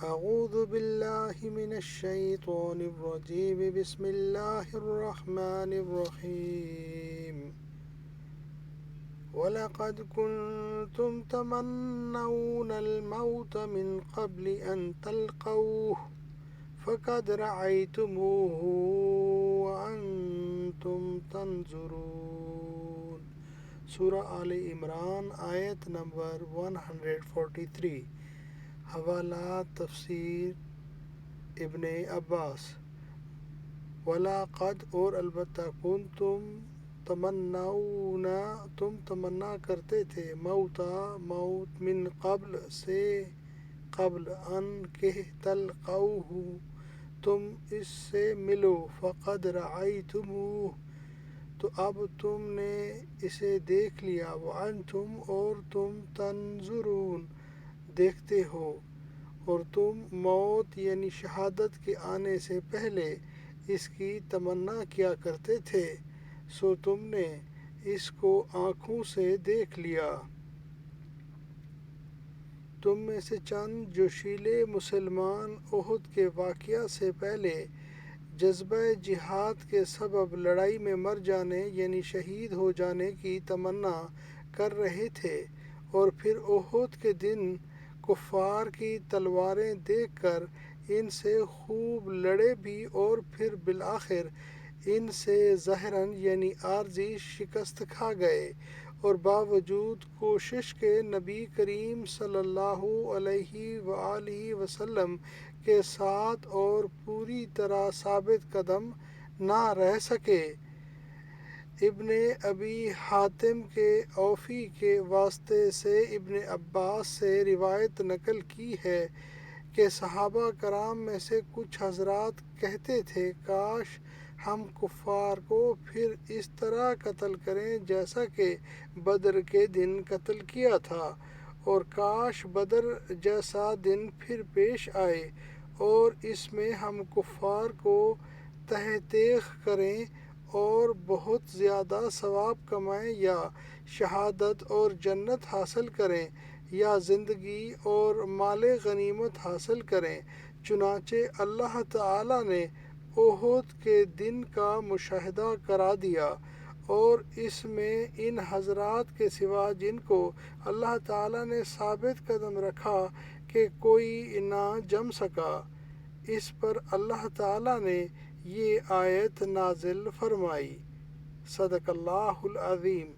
اعوذ باللہ من الشیطان الرجیم بسم اللہ الرحمن الرحیم وَلَقَدْ كُنْتُمْ تَمَنَّوْنَ الْمَوْتَ مِنْ قَبْلِ أَنْ تَلْقَوْهُ فَقَدْ رَأَيْتُمُوهُ وَأَنْتُمْ تَنْظُرُونَ۔ سورہ آل عمران آیت نمبر 143۔ حوالہ تفسیر ابن عباس۔ وَلَقَدْ اور البتہ کنتم تمنون تم تمنا کرتے تھے موت من قبل سے قبل ان کہ تلقوہ تم اس سے ملو فقد رأیتموہ تو اب تم نے اسے دیکھ لیا وانتم اور تم تنظرون دیکھتے ہو اور تم موت یعنی شہادت کے آنے سے پہلے اس کی تمنا کیا کرتے تھے سو تم نے اس کو آنکھوں سے دیکھ لیا۔ تم میں سے چند جوشیلے مسلمان احد کے واقعہ سے پہلے جذبہ جہاد کے سبب لڑائی میں مر جانے یعنی شہید ہو جانے کی تمنا کر رہے تھے اور پھر احد کے دن کفار کی تلواریں دیکھ کر ان سے خوب لڑے بھی اور پھر بالآخر ان سے ظاہراً یعنی عارضی شکست کھا گئے اور باوجود کوشش کے نبی کریم صلی اللہ علیہ وآلہ وسلم کے ساتھ اور پوری طرح ثابت قدم نہ رہ سکے۔ ابن ابی حاتم کے اوفی کے واسطے سے ابن عباس سے روایت نقل کی ہے کہ صحابہ کرام میں سے کچھ حضرات کہتے تھے کاش ہم کفار کو پھر اس طرح قتل کریں جیسا کہ بدر کے دن قتل کیا تھا اور کاش بدر جیسا دن پھر پیش آئے اور اس میں ہم کفار کو تہ تیغ کریں اور بہت زیادہ ثواب کمائیں یا شہادت اور جنت حاصل کریں یا زندگی اور مال غنیمت حاصل کریں۔ چنانچہ اللہ تعالیٰ نے احد کے دن کا مشاہدہ کرا دیا اور اس میں ان حضرات کے سوا جن کو اللہ تعالیٰ نے ثابت قدم رکھا کہ کوئی نہ جم سکا، اس پر اللہ تعالیٰ نے یہ آیت نازل فرمائی۔ صدق اللہ العظیم۔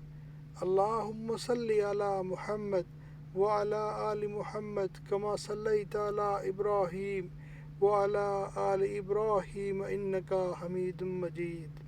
اللہم صلی علی محمد وعلی آل محمد کما صلیت علی ابراہیم وعلی آل ابراہیم انکا حمید مجید۔